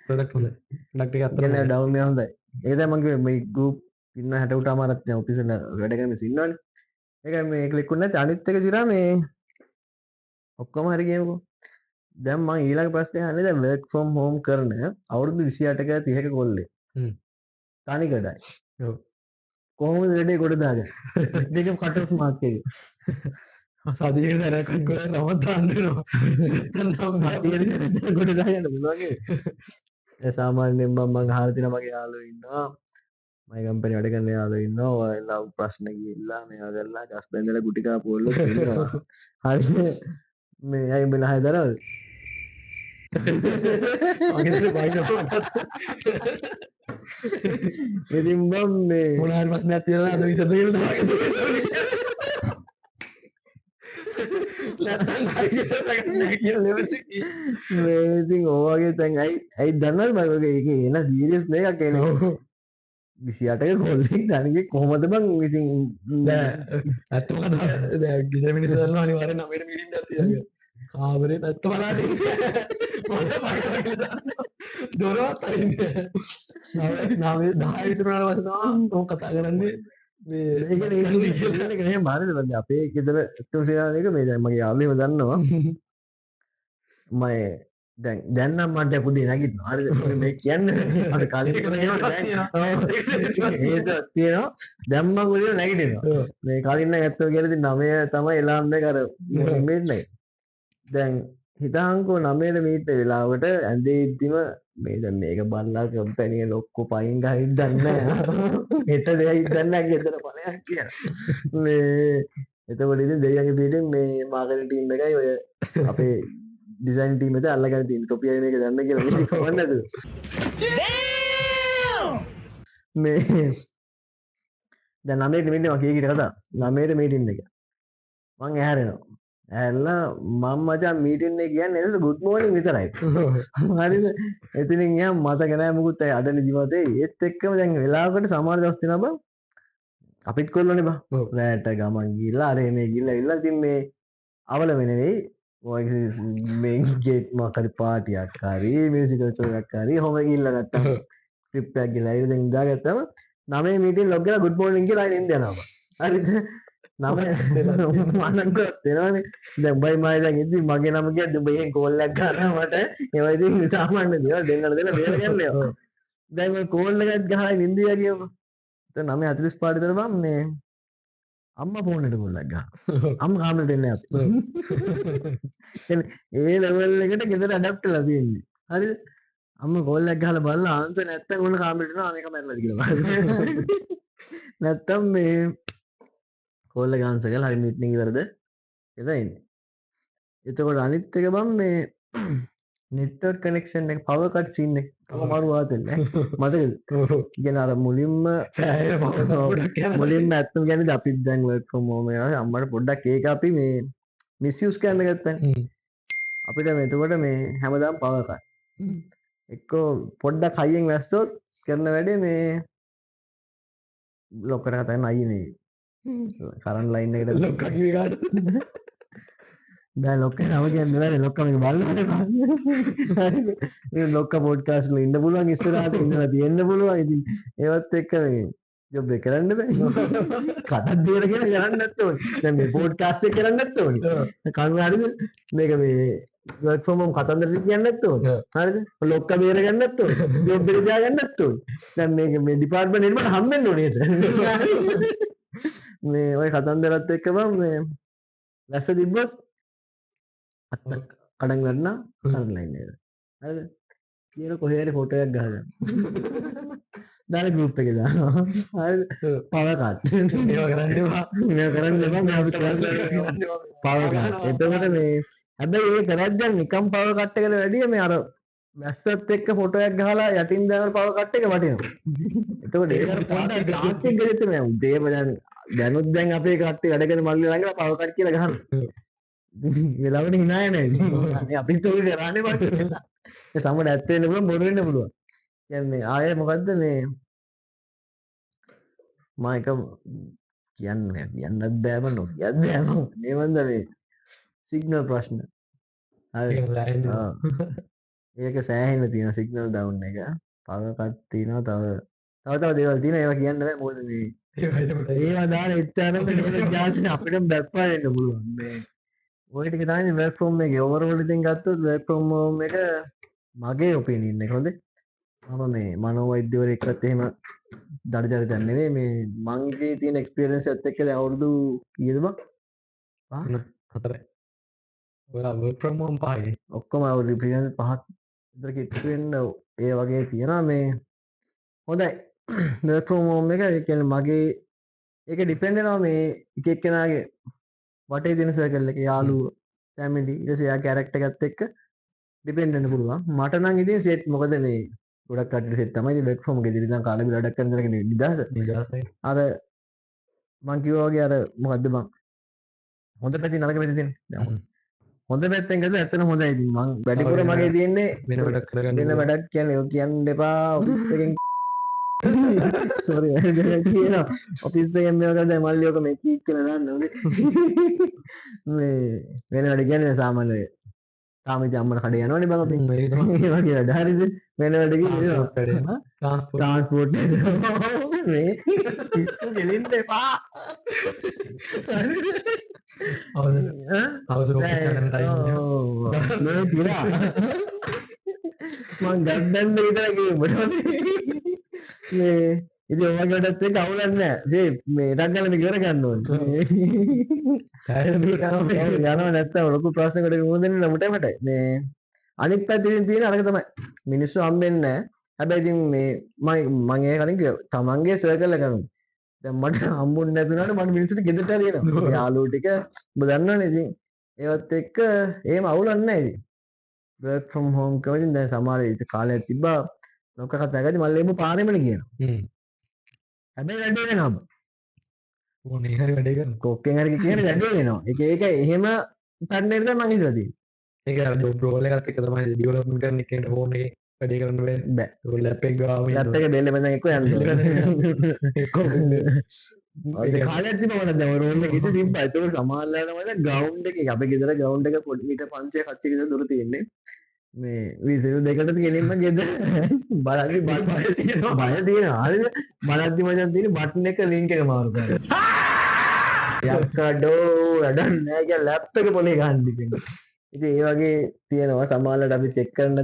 ප්‍රොඩක්ට් හොඳයි. ප්‍රොඩක්ට් එක අත්තර කියන්නේ ඩවුන් එක හොඳයි. ඒක තමයි මම කිව්වේ මේ ගෲප් ඉන්න 68 අමාරත් දැන් ඔෆිස් එක වැඩ කරන මිනිස්සු ඉන්නවනේ. ඒක මේ ක්ලික් වුණ නැත්නම් අනිත් එක දිරා මේ ඔක්කොම හරි කියමුකෝ. දැන් මම ඊළඟ ප්‍රශ්නේ අහන්නේ දැන් work from home කරන අවුරුදු 28ක 30ක කොල්ලේ. තනි කඩයි. ඔව්. කොහොමද වැඩේ කොට දාගන්නේ? දෙකම කට් ඔෆ් මාක් එක. සතියේ දැනක් කරලා නවත්තන්න වෙනවා. සතියේ කොට දාගන්න පුළුවන් ඒ. සාමාන්‍යයෙන් මම අහලා තියෙනවා මගේ යාළුවෝ ඉන්නවා. මගේ කම්පැනි වැඩ කරන යාළුවෝ ඉන්නවා. ඔයාලා ප්‍රශ්න ගිහිල්ලා මේවා කරලා ගස් බැඳලා ගුටි කාපු ඔල්ලෝ ඉන්නවා. හරිද? මේ අය මෙන්න හය දරවද? ඉතින් මම මේ මොන හරි ප්‍රශ්නයක් තියෙනවා අද විසඳ දෙන්න මේ ඉතින් ඕවගේ තැන් ඇයි දන්නවද මම ඔගේ ඒකේ එන සීරියස් එකක් එනවා 28ක කොල්ලෙක් දණිගේ කොහොමද බං ඉතින් ඇත්තම දැන් ගෙදර මිනිස්සු දන්නවා අනිවාර්යෙන් 9ට මීටින් එකක් තියෙනවා. කාමරේ පැත්ත බලන්න දොරවත් අරින්නේ. 9 10 විතර වුණාට පස්සේ කතා කරන්නේ මේ ඒක නේ මාරේද බං අපේ ගෙදර එක්කම සේනාන එක මේ දැන් මගේ යාළුවෝ දන්නවා මම දැන් නම් මට පුදේ නැගිටිනවා හරිද මේ කියන්නේ අර කලින් තියෙනවා දැන් මම උදේ නැගිටිනවා මේ කලින් නම් ඇත්තෝ කියලා ඉතින් 9 තමයි එලාම් එක අර මෙන්නේ දැන් හිතාංකෝ 9ට මීට වෙලාවට ඇඳේ ඉද්දිම මේ දැන් මේක බල්ලා කම්පැනි එක ලොක්කෝ පයින් ගහින් දන්නේ හෙට දෙයක් දන්නේ නැහැ ගෙදර බලයක් කියලා මේ එතකොට ඉතින් දෙයියන්ගේ පිටින් මේ මාකටිං ටීම් එකයි ඔය අපේ ඩිසයින් ටීම් එක අල්ලගෙන තියෙන තොපියයි මේක දන්න කියලා ඉතින් කොහොමද මේ දැන් 9ට මීටින් එක කීකිට කතා 9ට මීටින් එක මං ඇහැරෙනවා ඇල්ලා මම මචං මීටින් එක කියන්නේ නේද good morning විතරයි. හරිද? එතනින් ගියාම මතක නැහැ මුකුත් ඇයි අඩන ජීවිතේ ඒත් එක්කම දැන් වෙලාවකට සමහර දවස් තියෙනවා බං. අපිත් කොල්ලෝනේ බං. රැට ගමන් ගිහලා අර එනේ ගිහලා ඉතින් මේ අවල වෙන්නේ ඔය මේ ගේට් මාකරි පාටියක් හරි මියුසිකල් ෂෝ එකක් හරි හොම ගිහලා නැත්තම් ට්‍රිප් එකක් ගිහලා ඉතින් ඉඳාගත්තම 9 මීටින් ලොග් කරලා good morning කියලා අයින් යනවා. හරිද? නම මනංග තේරෙනවනේ දැන් බයි මම දැන් ඉතින් මගේ නම කියද්දි උඹ එහෙන් කෝල් එකක් ගන්නවා මට ඒවා ඉතින් සාමාන්‍ය දේවල් දෙන්නට දෙලා බේරගන්නේ දැන් ඔය කෝල් එකක් ගහලා නින්දියා කියමු දැන් 9:45 පාට විතර බම් මේ අම්මා ෆෝන් එකට කෝල් එකක් ගහනවා අම්මා කාමරේට එන්නේ අපි ඒ ලෙවල් එකට ගෙදර ඇඩප්ට් වෙලා තියෙන්නේ හරිද අම්මා කෝල් එකක් ගහලා බලලා ආන්සර් නැත්තම් ඕන කාමරේට එනවා මේක මැරලාද කියලා බලන්න නැත්තම් මේ කෝල්ල ගාන්ස කල් හරි මිට්නිි වරද එදයින්න එතකොට අනිත් එක බම් මේ නෙට්වර්ක් කනෙක්ෂන් එක පවකට් සින්න මරුවාතන්න මතක ගෙන අර මුලින්ම මුලින්ම ඇත්තු ගැන අපිත් දැන් වර්ක් ෆ්‍රොම් හෝම් එක අම්මට පොඩ්ඩක් ඒක අපි මේ මිස්යුස් කරන්න ගත්තන් අපිට මෙතකොට මේ හැමදාම් පවකට් එක්කෝ පොඩ්ඩක් හයියෙන් වැස්සොත් කරන වැඩේ මේ ලොක්කට කතන්න අයිනේ කරන් ලයින්න එකට ලොක්කාට දැන් ලොක්ක නම කියන්නේ ලොක්කම බලන්න ලොක්ක පොඩ්කාස්ට් ඉන්න පුළුවන් ඉස්සරහට ඉඳලා තියෙන්න පුළුවන් ඉතින් ඒවත් එක්ක මේ ජොබ් එක කරන්න බෑ කටක් දෙර කියලා කරන්න නැත්තේ දැන් මේ පොඩ්කාස්ට් එක කරන්න නැත්තේ කවුරු හරිද මේක මේ work from home කතන්දර කියන්න නැත්තේ හරිද ලොක්ක බේර ගන්න නැත්තේ ජොබ් එක තියා ගන්න නැත්තේ දැන් මේක මේ ඩිපාර්ට්මන්ට් එකේ මට හම්බෙන්න ඕනේ නේද මේ ඔය කතන්දරත් එක්ක මම මේ වැස්ස තිබ්බොත් කඩන් ගන්න කරලයින්න හරිද කියන කොහේරි ෆොටෝ එකක් ගහගන්න දාලා ගෲප් එකේ දානවා හරිද පවකාට් ඒවා කරන්න එපා. මේක කරන්න එපා පවකාට් එතකොට මේ හැබැයි ඒ කරද්දී නිකම් පවකාට් එකට වැඩිය මේ අර වැස්සත් එක්ක ෆොටෝ එකක් ගහලා යටින් දාන පවකාට් එක වටිනවා එතකොට ඒක පොඩ්ඩක් ටාස්ක් එක දෙන්න නෑ උදේම දැනුත් දැන් අපේ කට්ටිය වැඩ කරන මල්ලි ළඟට පවකාට් කියලා ගහනවා වෙලාවට හිනාය නෑ අපිත් ඔය කරන්නේ බං ඒ සමහර ඇත්ත වෙන්න පුළුවන් බොරු වෙන්න පුළුවන් කියන්නේ ආයේ මොකද්ද මේ මම එක කියන්නත් බෑ මනෝ කියත් බෑ මම මේ වන්ද මේ සිග්නල් ප්‍රශ්න හරි ඒක සෑහෙන්න තියෙන සිග්නල් ඩවුන් එක පවකට් තියෙනවා තව දේවල් තියෙනවා ඒවා කියන්න බෑ මොකද මේ ඒවා දාලා එච්චරම ජාති අපිට බැප්පා වෙන්න පුළුවන් මේ ඔය ටික තමයි work from එකේ overall ඉතින් ගත්තොත් work from home එක මගේ ඔපිනියන් එක හොඳේ මම මේ මනෝවෛද්‍යවරයෙක්වත් එහෙම දඩ දැන් නෙවෙයි මේ මගේ තියෙන එක්ස්පීරියන්ස් එකත් එක්ක දැන් අවුරුදු කීයද බං 4යි. ඔයා work from home පහයි. ඔක්කොම අවුරුදු එක්ස්පීරියන්ස් 5ක් විතර කිට්ටු වෙන්න ඒ වගේ තියෙනවා මේ හොඳයි work from home එක ඒ කියන්නේ මගේ ඒක ඩිපෙන්ඩ් වෙනවා මේ එක එක්කෙනාගේ වටේ තියෙන සර්කල් එකේ යාළුවෝ ෆැමිලි ඊට පස්සේ යා කැරක්ටර් එකත් එක්ක ඩිපෙන්ඩ් වෙන්න පුළුවන් මට නම් ඉතින් සෙට් මොකද මේ ගොඩක් කට්ටිය සෙට් තමයි ඉතින් work from home එකේදී දැන් කාලේ වැඩක් කරන දරක නිදහස නිදහසයි. අර මං කිව්වා වගේ අර මොකද්ද බං හොඳ පැති නරක පැති තියෙන හොඳ පැත්තෙන් ගත්තොත් ඇත්තටම හොඳයි ඉතින් මං වැඩිපුර මගේ තියෙන්නේ වෙන වැඩක් කරගන්න. වෙන වැඩක් කියන්නේ ඔය කියන්න එපා ඔෆිස් එකෙන් සෝරි කියනවා ඔෆිස් එකෙන් මේක දැන් මල්ලි ඔක මේ කීක් කියලා දාන්න ඕනේ මේ වෙන වැඩ කියන්නේ සාමාන්‍ය තාම ඉතින් අම්මලා කඩේ යනවනේ බං අපි මේ තමයි ඒ වගේ වැඩ හරිද වෙන වැඩ කියනවා ට්‍රාන්ස්පෝර්ට් ට්‍රාන්ස්පෝර්ට් මේ පිස්සු ගෙලින්න එපා අවසර ඔෆිස් යන ටයිම් මේ තියලා මං ගද්දන්න විතර කිව්වොත් මේ ඉතින් ඔයගොල්ලන්ට එක්ක අවුලක් නැහැ මේ රංගලනේ ඉවර ගන්න ඕනේ යනවා නැත්තම් ලොකු ප්‍රශ්නකට මුහුණ දෙන්න නමුට මට මේ අනිත් පැත්තෙන් තියෙන අරක තමයි මිනිස්සු හම්බෙන්නේ නැහැ හැබැයි ඉතින් මේ මම ඒ කලින් කිව්වා තමන්ගේ සර්කල් එක ගන්න දැන් මට හම්බුනේ නැතුණාට මම මිනිස්සුන්ට ගෙදරට හරියනවා යාළුවෝ ටික ඔබ දන්නවනේ ඉතින් ඒවත් එක්ක එහෙම අවුලක් නැහැ ඉතින් work from home කරමින් දැන් සමහර ඉතින් කාලයක් තිබ්බා ලොක්ක කතා කරද්දි මල්ලි එමු පාරෙමනේ කියනවා හැබැයි වැඩේ වෙනවා ඕනේ හරි වැඩේ කරන්න. කොක්කෙන් හරි කියන වැඩේ වෙනවා ඒක එහෙම පැට්නර් එක මම හිතලා තියෙන්නේ ඒක අර ජොබ් රෝල් එකත් එක්ක තමයි ඩෙවලොප්මන්ට් කරන එකේ ෆෝන් එකේ වැඩේ කරන්න බෑ. බෑ ඒක ලැප් එක ගාව ලැප් එක බෙල්ල බඳන් එක්ක යන්න ඔය කාලයක් තිබුණා දැන් ඔය රෝල් එක ඉතින් තිබ්බා ඒක සමාල්ලාට මම ග්‍රවුන්ඩ් එකේ අපේ ගෙදර ග්‍රවුන්ඩ් එක පොඩි මීටර් 500 700 කට දුර තියෙන්නේ මේ විසිරු දෙකට ගෙලින්ම ගෙදර බලද්දි බය තියෙනවා හරිද බලද්දි මචං තියෙන බටන් එක ලින්ක් එක මාරු කරලා යක්කඩෝ වැඩක් නැහැ කියලා ලැප් එක පොලේ ගහන්න ඉතින් ඒ වගේ තියෙනවා සමාල්ලාට අපි චෙක් කරන්න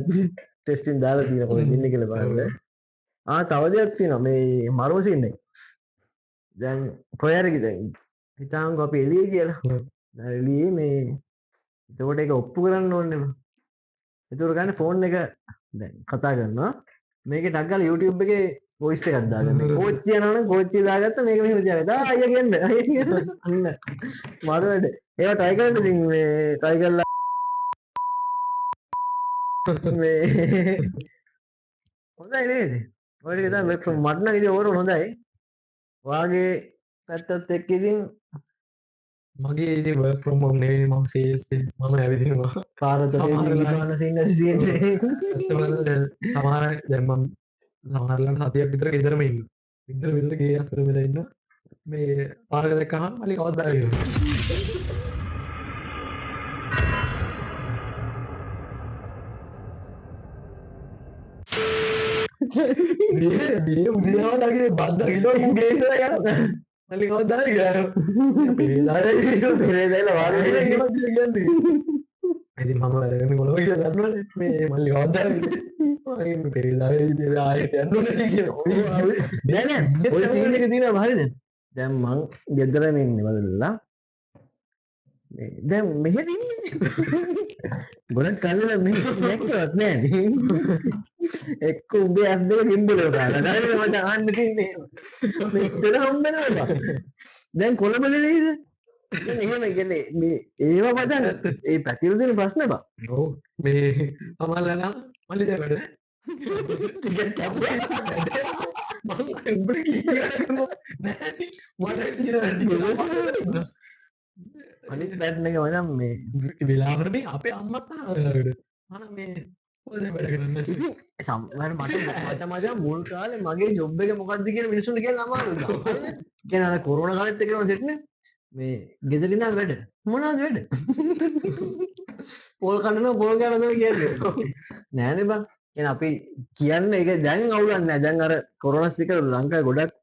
ටෙස්ටින් දාලා තියෙන කොහෙද ඉන්නේ කියලා බලන්න තව දෙයක් තියෙනවා මේ මරෝසින් එක දැන් කොහරි දැන් හිතාංග අපි එළියේ කියලා දැන් එළියේ මේ එතකොට ඒක ඔප්පු කරන්න ඕනේ ඒතර ගන්න ෆෝන් එක දැන් කතා කරනවා මේකේ ටක් ගාලා YouTube එකේ වොයිස් එකක් දාගන්න. කෝච්චිය යනවනම් කෝච්චිය දාගත්ත මේක මෙහෙම තියාගත්තා. අයියා කියන්න. අයියා කියන්න. අන්න. මාරු වැඩ. ඒවා try කරන්න ඉතින් මේ try කරලා මේ හොඳයි නේද? ඔය ටික තමයි work from මට නම් ඉතින් ඕවරෝල් හොඳයි. වාගේ පැත්තත් එක්ක ඉතින් මගේ ඉතින් work from home නෙවෙයි මම sales මම ඇවිදිනවා. පාරට ගිහින් සිංහල තියෙන්නේ. සමහර දැන් මම සමහරලාට සතියක් විතර ගෙදරම ඉන්නවා. විතර ගේ අතර වෙලා ඉන්නවා. මේ පාරක දැක්කම මල්ලි කවදාද වෙනවා. මේ උදේවලගේ බද්දා කිලෝ මුගේ ඉඳලා යනවා. මල්ලි කවදාද ගියා. පෙරේදලා වාරේ කියන්නේ. ඉතින් මම වැඩගෙන කොළඹ ගිහලා ගන්නවනේ මේ මල්ලි කවදාද මම පෙරේදාවේ ඉඳලා ආයෙත් යන්න ඕනේ කියලා. නෑ නෑ ඔය සීන් එක තියෙනවා හරිද? දැන් මං ගෙදරම ඉන්නේ බලලා. දැන් මෙහෙම ඉන්නේ. ගොඩක් කල්ලා මෙහෙ නැක්කවත් නෑනේ. එක්ක උඹේ ඇස් දෙක කිම්බලෝ දාලා. දැන් මට අහන්න තියන්නේ. මෙතන හම්බෙනවා. දැන් කොළඹද නේද? දැන් එහෙම කියන්නේ මේ ඒව පදන් ඒ පැතිර දෙන ප්‍රශ්න බා. ඔව් මේ අමලලා මල්ලි දැන් වැඩ ටිකට් කැපුවා. මම උඹට කියනවා නෑ මට කියලා අනිත් පැත්තෙන් එක මනම් මේ වෙලාවකට මේ අපේ අම්මත් අහනවා අන මේ ඔය වැඩ කරන්නේ සම්මත මට මචං මුල් කාලේ මගේ ජොබ් එක මොකක්ද කියලා මිනිස්සුන්ට කියන්න අමාරුයි. කියන්නේ අර කොරෝනා කාලෙත් එක්කම සෙට් නේ. මේ ගෙදර ඉඳන් වැඩ. මොනවද වැඩ? පොල් කඩනවා පොල් ගන්නවා කියන්නේ. නෑනේ බං. කියන්නේ අපි කියන්නේ ඒක දැන් අවුලක් නෑ. දැන් අර කොරෝනාස් එක ලංකාවේ ගොඩක්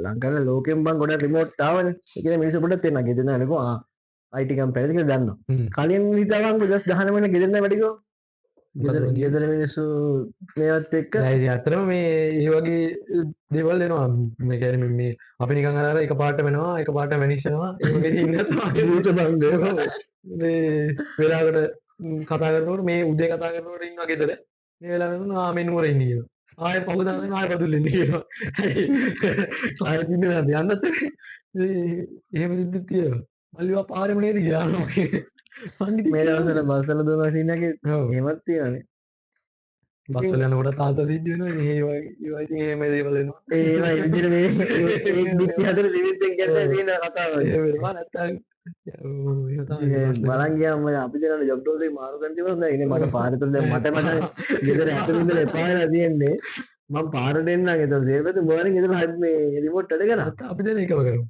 ලංකාවේ ලෝකෙන් බං ගොඩක් රිමෝට් ආවනේ. ඒ කියන්නේ මිනිස්සු පොඩ්ඩක් තේරෙනවා. ගෙදර නෑනකෝ IT කම්පැනි කියලා දන්නවා. කලින් හිතාගන්නකො just 19 වෙනි ගෙදර නෑ වැඩිකෝ. ගෙදර මිනිස්සු මේවත් එක්ක ඇතරම මේ ඒ වගේ දේවල් එනවා මේ කියන්නේ මේ අපි නිකන් අර එකපාරට වෙනවා එකපාරට වැනිෂනවා ඒ වගේ ඉන්න මේ වෙලාවකට කතා කරනකොට මේ උදේ කතා කරනකොට ඉන්නවා ගෙදර මේ වෙලාවට මේ නුවර ඉන්නේ කියලා. ආයෙ පහුදාගෙන ආයෙ පදුල් ඉන්නේ කියලා. ආයෙ ඉන්නේ නැද්ද යන්නත් එහෙම සිද්ධිත් තියෙනවා. මල්ලිවා පාරෙම නේද ගියා මේ දවස්වල බස්වල දුවන සීන් එකේ එහෙමත් තියෙනනේ. බස්වල යනකොට තාත්තා සිද්ධ වෙනවා ඉතින් ඒ වගේ ඉතින් එහෙම දේවල් එනවා. ඒවා විදිහට මේ ඒ දික්ටි හතර දෙවිද්දෙන් කියන්නේ තියෙන කතාව. ඒ වෙනවා නැත්තම් බලන් ගියාම අපි දෙනාට ජොබ් රෝල් එක මාරු කරන් තිබුණා. ඉතින් මට පාරට දැන් මට ගෙදර ඇතුළේ ඉඳලා එපා වෙලා තියෙන්නේ. මම පාරට එන්නම් එතකොට සේවත මොනින් ගෙදර හරි මේ රිමෝට් වැඩ කරා. අපි දැන් ඒකම කරමු.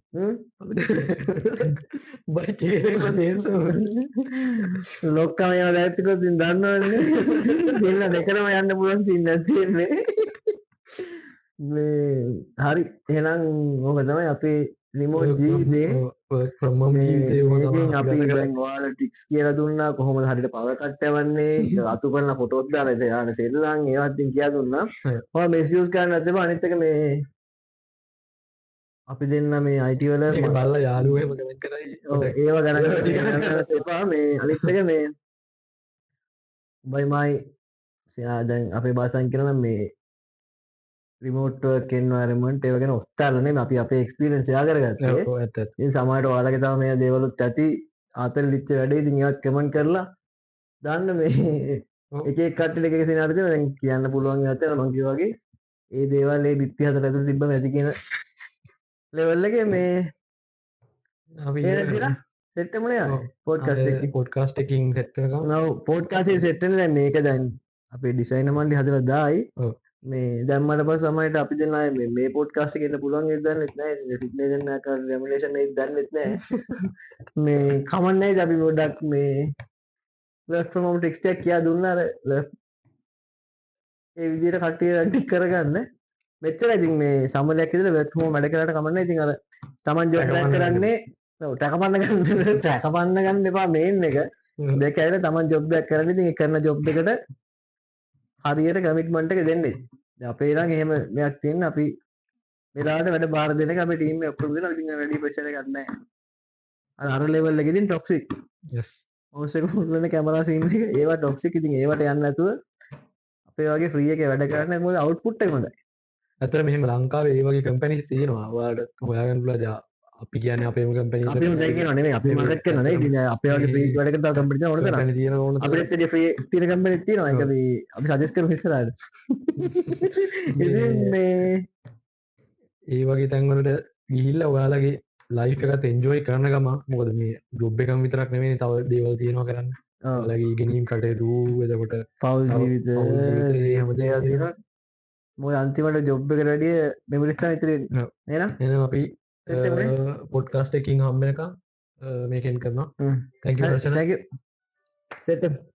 බයි කේරේම තේරෙන්නේ. ලොක්කම ඒවා දැක්කත් ඉතින් දන්නවනේ. දෙන්න දෙකම යන්න පුළුවන් සීන් එකක් තියෙන්නේ. මේ හරි එහෙනම් ඕක තමයි අපේ රිමෝට් ජීවිතේ work from home ජීවිතේ මේකෙන් අපි දැන් ඔයාලා ටික්ස් කියලා දුන්නා කොහොමද හරියට පවර් කට් යවන්නේ අතු කරන ෆොටෝස් දාලා යාන සෙල්ලම් ඒවත් ඉතින් කියලා දුන්නා. ඔයා මිස්යූස් කරන්න නැත්නම් අනිත් එක මේ අපි දෙන්න මේ IT වල ඒක බලලා යාළුවෝ එහෙම කමෙන්ට් කරයි. ඔව් ඒව ගණන් ගන්න එපා මේ අනිත් එක මේ බයිමයි දැන් අපේ භාෂාවෙන් කියනවා මේ රිමෝට් වර්ක් එන්වයරන්මන්ට් ඒව ගැන ඔස්තාලා නෙමෙයි අපි අපේ එක්ස්පීරියන්ස් ෂෙයා කරගත්තේ. ඔව් ඇත්ත. ඉතින් සමහරට ඔයාලගේ තව මේ දේවලුත් ඇති ආතල්ලිච්ච වැඩේ ඉතින් ඒවත් කමෙන්ට් කරලා දාන්න මේ එක එක කට්ටියට එක එක සිනාරියෝ තියෙනවා. දැන් කියන්න පුළුවන් ඒවත් තියෙනවා මම කිව්වා වගේ. ඒ දේවල් ඒ බිත්ති හතර ඇතුළේ තිබ්බම ඇති කියන ලෙවල් එකේ මේ අපි සෙට් එකම නේ පොඩ්කාස්ට් එකේ පොඩ්කාස්ට් එකකින් සෙට් කරගමු. නෝ පොඩ්කාස්ට් එකේ සෙට් වෙන දැන් මේක දැන් අපේ ඩිසයිනර් මල්ලි හදලා දායි. ඔව්. මේ දැම්මට පස්සේ සමහරට අපි දෙන්න ආයේ මේ පොඩ්කාස්ට් එකේ ඉන්න පුළුවන් ඒක දන්නෙත් නැහැ. සිග්නේචර් නාකර රෙමුනේෂන් ඒක දන්නෙත් නැහැ. මේ කමන් නැහැ අපි පොඩ්ඩක් මේ work from home ටෙක්ස්ට් එකක් කියා දුන්නා අර ඒ විදිහට කට්ටිය ටික් කරගන්න. මෙච්චරයි ඉතින් මේ සම්මලයක් විදිහට work from home වැඩ කරාට කමන් නැහැ. ඉතින් අර Taman job එකක් කරන්නේ ඔව් ටැකපන්න ගන්න එපා මේන් එක. දෙක ඇවිල්ලා Taman job එකක් කරන්නේ ඉතින් ඒ කරන job එකට හරියට කමිට්මන්ට් එක දෙන්නේ. දැන් අපේ නම් එහෙම මෙයක් තියෙන අපි වෙලාවට වැඩ බාර දෙන එක අපේ ටීම් එක ඔක්කොම දෙනවා. ඉතින් වැඩි ප්‍රෙෂර් එකක් නැහැ. අර ලෙවල් එකේ ඉතින් ටොක්සික්. yes. මවුස් එක මුල්ලන කැමරා සීන් එක ඒවා ටොක්සික්. ඉතින් ඒවට යන්නේ නැතුව අපේ වගේ ෆ්‍රී එකේ වැඩ කරන්න මොකද අවුට්පුට් එක හොඳයි. ඇතර මෙහම ලංකාවේ ඒ වගේ කම්පැනිස් තියෙනවා වාට හොයාගන්න පුල අපි කියන්න අපේම කම්පැනි අපි නේ අපි මගත් කරන නේ අපේ වගේ ප්‍රී වැඩකට තව කම්පැනි ඕන කරා තියෙන ඕන අපිට ෆ්‍රී තියෙන කම්පැනි තියෙනවා ඒක අපි සජෙස්ට් කරමු ඉස්සරහට ඉතින් මේ ඒ වගේ තැන්වලට ගිහිල්ල ඔයාලගේ ලයිෆ් එකත් එන්ජෝයි කරන ගම මොකද මේ ජොබ් එකම් විතරක් නෙමේ තව දේවල් තියෙනවා කරන්න ඔයාලගේ ගැනීම් කටයුතු එතකොට පවුල් ජීවිත හැමදේ තියෙනවා මොය අන්තිමට ජොබ් එකට වැඩිය මෙමරිස්ථා ඉතිරෙන් නේද එන අපි පොඩ්කාස්ට එකින් හම්බ එක මේකෙන් කරනවා තැක thank you.